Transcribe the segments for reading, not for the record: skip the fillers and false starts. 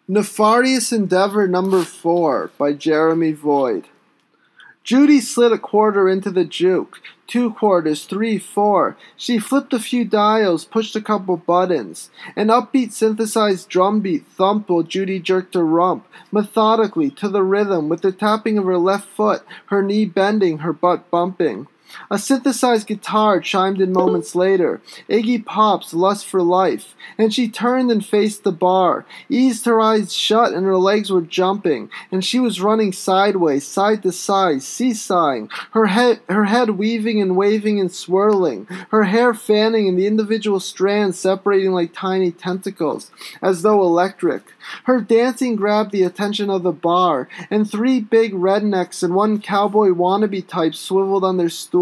Nefarious Endeavor number 4 by Jeremy Void. Judy slid a quarter into the juke. 2 quarters, 3, 4. She flipped a few dials, pushed a couple buttons. An upbeat synthesized drum beat thumped while Judy jerked her rump, methodically, to the rhythm, with the tapping of her left foot, her knee bending, her butt bumping. A synthesized guitar chimed in moments later, Iggy Pop's Lust for Life, and she turned and faced the bar, eased her eyes shut and her legs were jumping, and she was running sideways, side to side, seesawing, her head weaving and waving and swirling, her hair fanning and the individual strands separating like tiny tentacles, as though electric. Her dancing grabbed the attention of the bar, and 3 big rednecks and 1 cowboy wannabe type swiveled on their stools.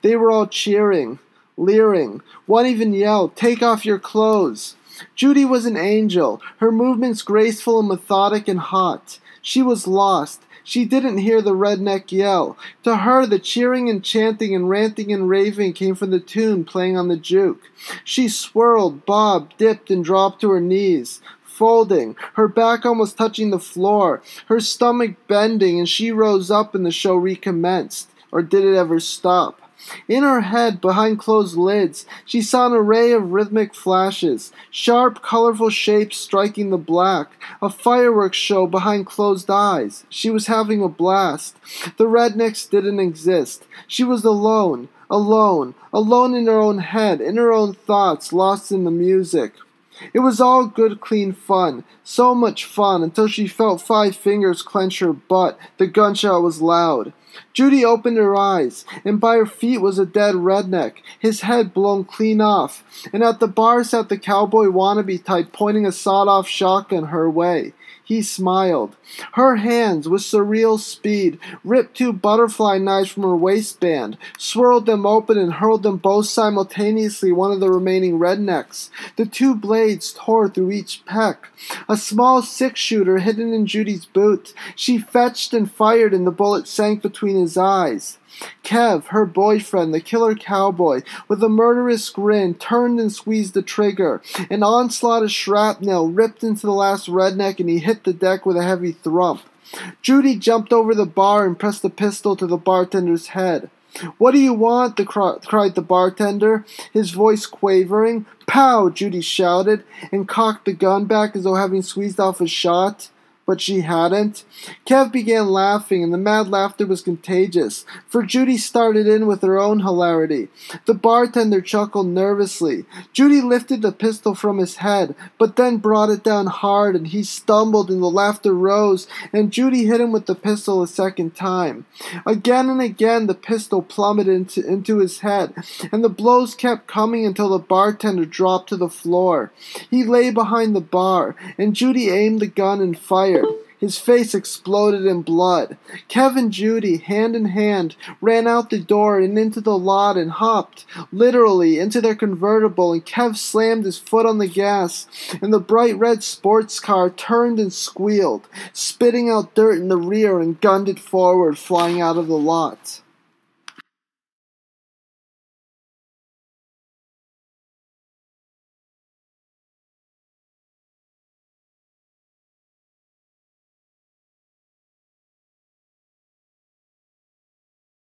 They were all cheering, leering. One even yelled, "Take off your clothes." Judy was an angel, her movements graceful and methodic and hot. She was lost. She didn't hear the redneck yell. To her, the cheering and chanting and ranting and raving came from the tune playing on the juke. She swirled, bobbed, dipped, and dropped to her knees, folding, her back almost touching the floor, her stomach bending, and she rose up and the show recommenced. Or did it ever stop? In her head, behind closed lids, she saw an array of rhythmic flashes, sharp, colorful shapes striking the black, a fireworks show behind closed eyes. She was having a blast. The rednecks didn't exist. She was alone, alone, alone in her own head, in her own thoughts, lost in the music. It was all good, clean fun. So much fun, until she felt 5 fingers clench her butt. The gunshot was loud. Judy opened her eyes, and by her feet was a dead redneck, his head blown clean off, and at the bar sat the cowboy wannabe type pointing a sawed-off shotgun her way. He smiled. Her hands, with surreal speed, ripped 2 butterfly knives from her waistband, swirled them open and hurled them both simultaneously at one of the remaining rednecks. The 2 blades tore through each pec. A small 6-shooter hidden in Judy's boot. She fetched and fired, and the bullet sank between his eyes. Kev, her boyfriend, the killer cowboy, with a murderous grin, turned and squeezed the trigger. An onslaught of shrapnel ripped into the last redneck, and he hit the deck with a heavy thump. Judy jumped over the bar and pressed the pistol to the bartender's head. "What do you want?" cried the bartender, his voice quavering. "Pow!" Judy shouted, and cocked the gun back as though having squeezed off a shot. But she hadn't. Kev began laughing, and the mad laughter was contagious, for Judy started in with her own hilarity. The bartender chuckled nervously. Judy lifted the pistol from his head, but then brought it down hard, and he stumbled, and the laughter rose, and Judy hit him with the pistol a second time. Again and again the pistol plummeted into his head, and the blows kept coming until the bartender dropped to the floor. He lay behind the bar, and Judy aimed the gun and fired. His face exploded in blood. Kev and Judy, hand in hand, ran out the door and into the lot and hopped, literally, into their convertible, and Kev slammed his foot on the gas, and the bright red sports car turned and squealed, spitting out dirt in the rear, and gunned it forward, flying out of the lot.